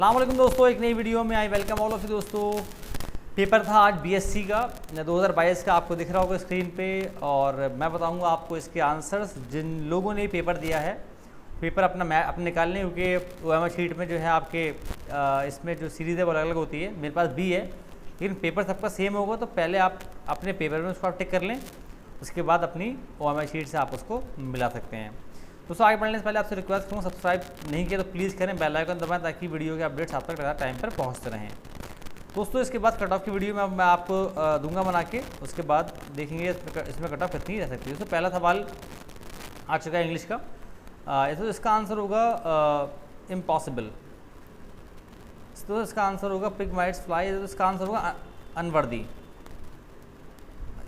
अस्सलाम वालेकुम दोस्तों, एक नई वीडियो में I welcome all of you दोस्तों। पेपर था आज बीएससी का 2022 का, आपको दिख रहा होगा स्क्रीन पे। और मैं बताऊंगा आपको इसके आंसर्स। जिन लोगों ने पेपर दिया है, पेपर अपने निकाल लें, क्योंकि OMR शीट में जो है आपके इसमें जो सीरीज़ है वो अलग अलग होती है। मेरे पास बी है, लेकिन पेपर सबका सेम होगा। तो पहले आप अपने पेपर में उसको आप टिक कर लें, उसके बाद अपनी OMR शीट से आप उसको मिला सकते हैं। दोस्तों आगे बढ़ने से पहले आपसे रिक्वेस्ट करूँ, सब्सक्राइब नहीं किया तो प्लीज़ करें, बेल आइकन दबाएं ताकि वीडियो के अपडेट्स आप तक लगातार टाइम पर पहुंचते रहें। दोस्तों इसके बाद कट ऑफ की वीडियो में मैं आपको दूंगा बना के, उसके बाद देखेंगे इसमें कट ऑफ कितनी रह सकती है। दोस्तों पहला सवाल आ चुका है इंग्लिश का। तो इसका आंसर होगा इम्पॉसिबल। तो इसका आंसर होगा पिग माइट्स फ्लाई। तो इसका आंसर होगा अनवर्दी।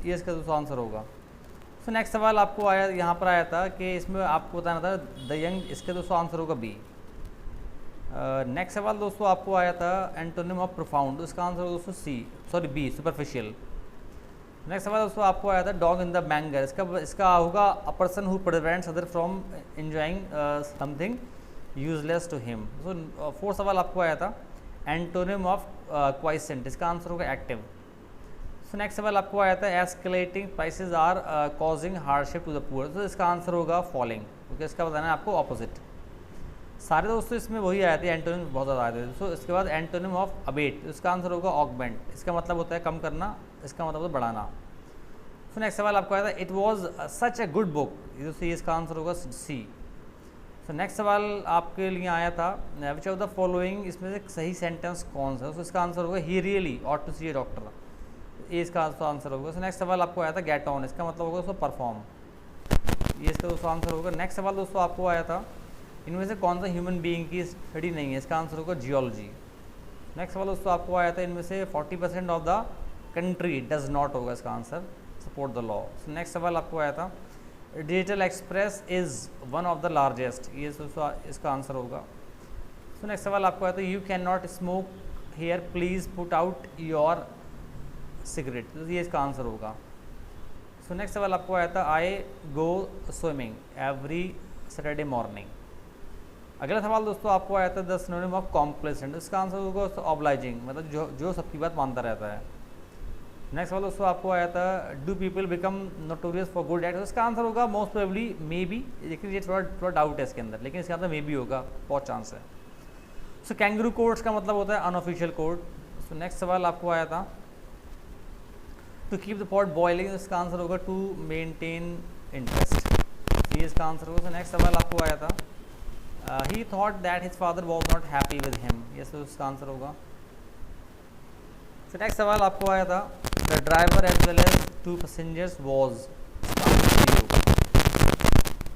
ये इसका दोस्तों आंसर होगा। तो नेक्स्ट सवाल आपको आया, यहाँ पर आया था कि इसमें आपको बताना था द यंग। इसके दोस्तों आंसर होगा बी। नेक्स्ट सवाल दोस्तों आपको आया था एंटोनिम ऑफ प्रोफाउंड। इसका आंसर होगा दोस्तों बी सुपरफिशियल। नेक्स्ट सवाल दोस्तों आपको आया था डॉग इन द मैंगर। इसका होगा a person who prevents other from enjoying something useless to him. So fourth सवाल आपको आया था एंटोनिम ऑफ क्वाइसेंट। इसका आंसर होगा एक्टिव। सो नेक्स्ट सवाल आपको आया था escalating prices are causing hardship to the poor. तो इसका आंसर होगा फॉलिंग, क्योंकि इसका बताना है आपको ऑपोजिट। सारे दोस्तों इसमें वही आए थे, एंटोनिम बहुत ज़्यादा आए थे। सो इसके बाद एंटोनिम ऑफ अबेट। इसका आंसर होगा ऑगमेंट। इसका मतलब होता है कम करना, इसका मतलब होता है बढ़ाना। सो नेक्स्ट सवाल आपको आया था it was such a good book. इसका आंसर होगा सी। सो नेक्स्ट सवाल आपके लिए आया था विच ऑफ द फॉलोइंग, इसमें से सही सेंटेंस कौन सा है। इसका आंसर होगा he really ought to see a doctor. ये इसका आंसर होगा। सो नेक्स्ट सवाल आपको आया था गेट ऑन। इसका मतलब होगा दोस्तों परफॉर्म। ये इसका दोस्तों आंसर होगा। नेक्स्ट सवाल दोस्तों आपको आया था इनमें से कौन सा ह्यूमन बीइंग की स्टडी नहीं है। इसका आंसर होगा जियोलॉजी। नेक्स्ट सवाल दोस्तों आपको आया था इनमें से 40% of the country does not होगा इसका answer support the law. So next सवाल आपको आया था digital express is one of the largest. ये दोस्तों इसका आंसर होगा। सो नेक्स्ट सवाल आपको आया था you can not smoke here please put out your cigarette. तो ये इसका आंसर होगा। सो नेक्स्ट सवाल आपको आया था आई गो स्विमिंग एवरी सैटरडे मॉर्निंग। अगला सवाल दोस्तों आपको आया था द सिनोनिम ऑफ कॉम्प्लेसेंट। इसका आंसर होगा ऑब्लाइजिंग, मतलब जो सबकी बात मानता रहता है। नेक्स्ट सवाल दोस्तों आपको आया था do people become notorious for good act. इसका आंसर होगा मोस्ट प्रोबेबली मे बी, लेकिन ये थोड़ा डाउट है इसके अंदर, लेकिन इसका आंसर मे बी होगा, बहुत चांस है। सो कैंगरू कोड्स का मतलब होता है अनऑफिशियल कोड। सो नेक्स्ट सवाल आपको आया था to keep the pot boiling. इसका आंसर होगा टू मेंटेन इंटरेस्ट। ये इसका आंसर होगा। नेक्स्ट सवाल आपको आया था he thought that his father was not happy with him. ये इसका आंसर होगा। नेक्स्ट सवाल आपको आया था the driver as well as two passengers was.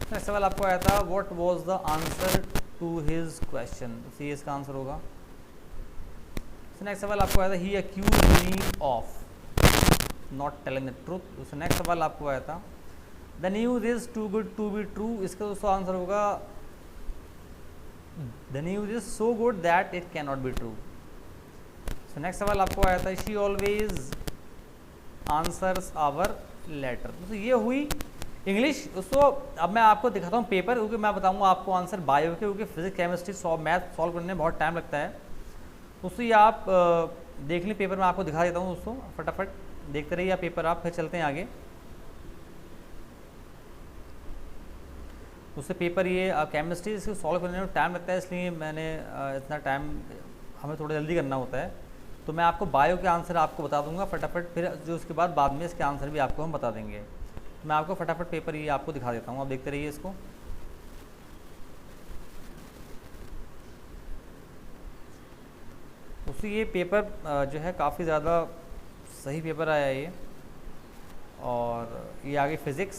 Next सवाल आपको आया था what was the answer to his question. ये इसका आंसर होगा। नेक्स्ट सवाल आपको आया था he accused me of not telling the truth. Next सवाल आपको आया था the news is too good to be true. इसका दोस्तों आंसर होगा the news is so good that it can not be true. So next सवाल आपको आया था she always answers our letter. तो ये हुई इंग्लिश। दोस्तों अब मैं आपको दिखाता हूँ पेपर, क्योंकि मैं बताऊँगा आपको आंसर बायो के, क्योंकि फिजिक्स केमिस्ट्री मैथ सॉल्व करने में बहुत टाइम लगता है। दोस्तों ये आप देख लें पेपर, मैं आपको दिखा देता हूँ दोस्तों, फटाफट देखते रहिए आप पेपर। आप फिर चलते हैं आगे। उससे पेपर ये केमिस्ट्री इसको सॉल्व करने में टाइम लगता है, इसलिए मैंने इतना टाइम हमें थोड़ा जल्दी करना होता है। तो मैं आपको बायो के आंसर आपको बता दूंगा फटाफट, फिर जो उसके बाद में इसके आंसर भी आपको हम बता देंगे। तो मैं आपको फटाफट पेपर ये आपको दिखा देता हूँ, आप देखते रहिए इसको। उससे ये पेपर जो है काफ़ी ज़्यादा सही पेपर आया है ये। और ये आगे फिज़िक्स।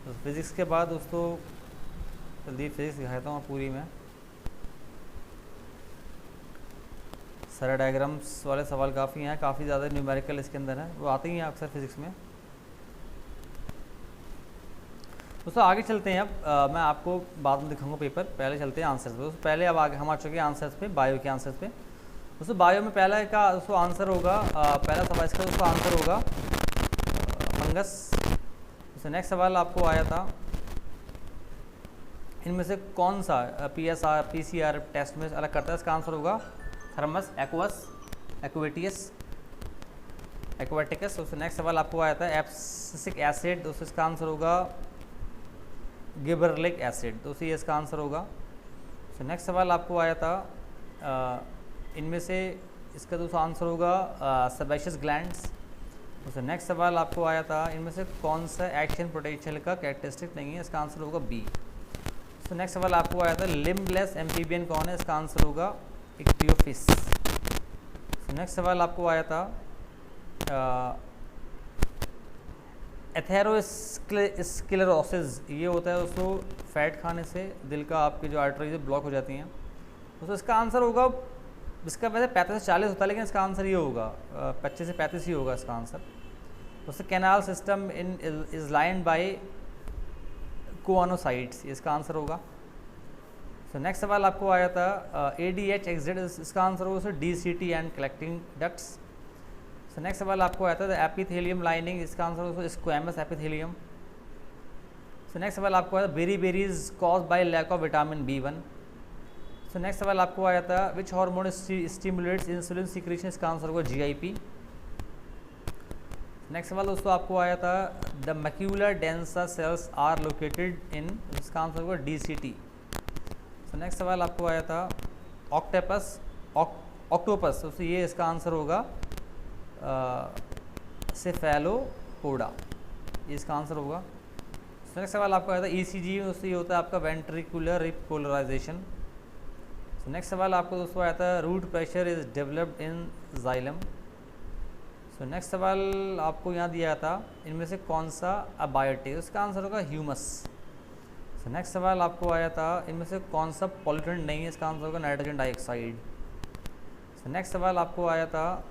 तो फिज़िक्स के बाद दोस्तों जल्दी फिज़िक्स दिखाता हूँ पूरी में। सारे डायग्राम्स वाले सवाल काफ़ी हैं, काफ़ी ज़्यादा न्यूमेरिकल इसके अंदर है, वो आते ही हैं अक्सर फिज़िक्स में। दोस्तों आगे चलते हैं। अब मैं आपको बाद में दिखाऊंगा पेपर, पहले चलते हैं आंसर्स पे। दोस्तों पहले अब आगे हम आ चुके हैं आंसर्स पे, बायो के आंसर्स पे। दोस्तों बायो में पहला का दोस्तों आंसर होगा पहला सवाल इसका दोस्तों आंसर होगा फंगस। दोस्तों नेक्स्ट सवाल आपको आया था इनमें से कौन सा PSR PCR टेस्ट में अलग करता है? इसका आंसर होगा थर्मस एक्वस एक्वेटियस एक्वेटिकस। उससे नेक्स्ट सवाल आपको आया था एब्सिसिक एसिड, तो इसका आंसर होगा गिबरलिक एसिड, तो उसी इसका आंसर होगा। तो नेक्स्ट सवाल आपको आया था इनमें से इसका दूसरा आंसर होगा सेबेशियस ग्लैंड्स। तो नेक्स्ट सवाल आपको आया था इनमें से कौन सा एक्शन पोटेंशियल का कैरेक्टरिस्टिक नहीं है? इसका आंसर होगा बी। तो नेक्स्ट सवाल आपको आया था लिम्बलेस एम्फीबियन कौन है? इसका आंसर होगा इक्टियोफिस। तो नेक्स्ट सवाल आपको आया था एथेरोस्क्लेरोसिस, ये होता है उसको फैट खाने से दिल का आपकी जो आर्टरीज ब्लॉक हो जाती हैं। तो इसका आंसर होगा, इसका वैसे 35 से 40 होता है लेकिन इसका आंसर ये होगा 25 से 35 ही होगा इसका आंसर। उससे canal system is lined by choanocytes, इसका आंसर होगा। सो नेक्स्ट सवाल आपको आया था ADH एग्जिट, इसका आंसर होगा DCT and collecting ducts. So next सवाल आपको आया था एपिथेलियम लाइनिंग, इसका आंसर होगा स्क्वैमस एपिथेलियम। सो नेक्स्ट सवाल आपको आया था beriberi cause by lack of vitamin B1। So next सवाल आपको आया था which hormone stimulates insulin secretion, इसका आंसर होगा GIP। नेक्स्ट सवाल दोस्तों आपको आया था the macular densa cells are located in, इसका आंसर होगा DCT। सो नेक्स्ट सवाल आपको आया था ऑक्टोपस, तो ये इसका आंसर होगा सेफेलोपोडा, ये इसका आंसर होगा। सो नेक्स्ट सवाल आपको आया था ECG, उससे ये होता है आपका वेंट्रिकुलर रिपोलराइजेशन। सो नेक्स्ट सवाल आपको दोस्तों आया था root pressure is developed in xylem. So next सवाल आपको यहाँ दिया था इनमें से कौन सा अबायोटिक, इसका आंसर होगा ह्यूमस। सो नेक्स्ट सवाल आपको आया था इनमें से कौन सा पॉल्यूटेंट नहीं है, इसका आंसर होगा नाइट्रोजन डाइऑक्साइड। सो नेक्स्ट सवाल आपको आया था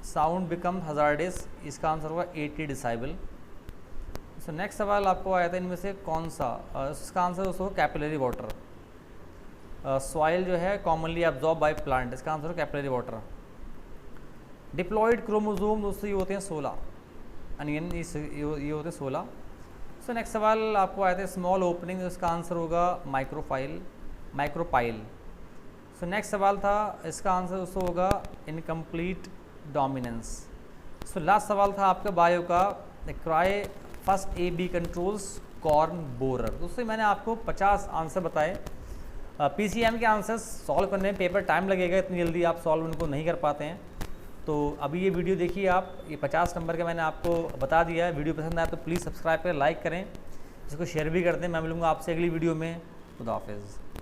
साउंड बिकम हजार्डस, इसका आंसर होगा 80 डेसिबल। सो नेक्स्ट सवाल आपको आया था इनमें से कौन सा, इसका आंसर उसको कैपिलरी वाटर। सॉइल जो है कॉमनली एब्जॉर्ब बाय प्लांट, इसका आंसर है कैपिलरी वाटर। डिप्लॉयड क्रोमोसोम दोस्तों ये होते हैं 16, अनियन ये होते हैं 16। सो नेक्स्ट सवाल आपको आया था स्मॉल ओपनिंग, इसका आंसर होगा माइक्रोपाइल। सो नेक्स्ट सवाल था इसका आंसर दोस्तों होगा इनकम्प्लीट डोमिनेंस। सो लास्ट सवाल था आपका बायो का cry first AB controls corn borer. दोस्तों मैंने आपको 50 आंसर बताए। PCM के आंसर्स सॉल्व करने में पेपर टाइम लगेगा, इतनी जल्दी आप सॉल्व उनको नहीं कर पाते हैं। तो अभी ये वीडियो देखिए आप, ये 50 नंबर का मैंने आपको बता दिया है। वीडियो पसंद आए तो प्लीज़ सब्सक्राइब करें, लाइक करें, इसको शेयर भी कर दें। मैं मिलूँगा आपसे अगली वीडियो में। खुदा हाफिज़।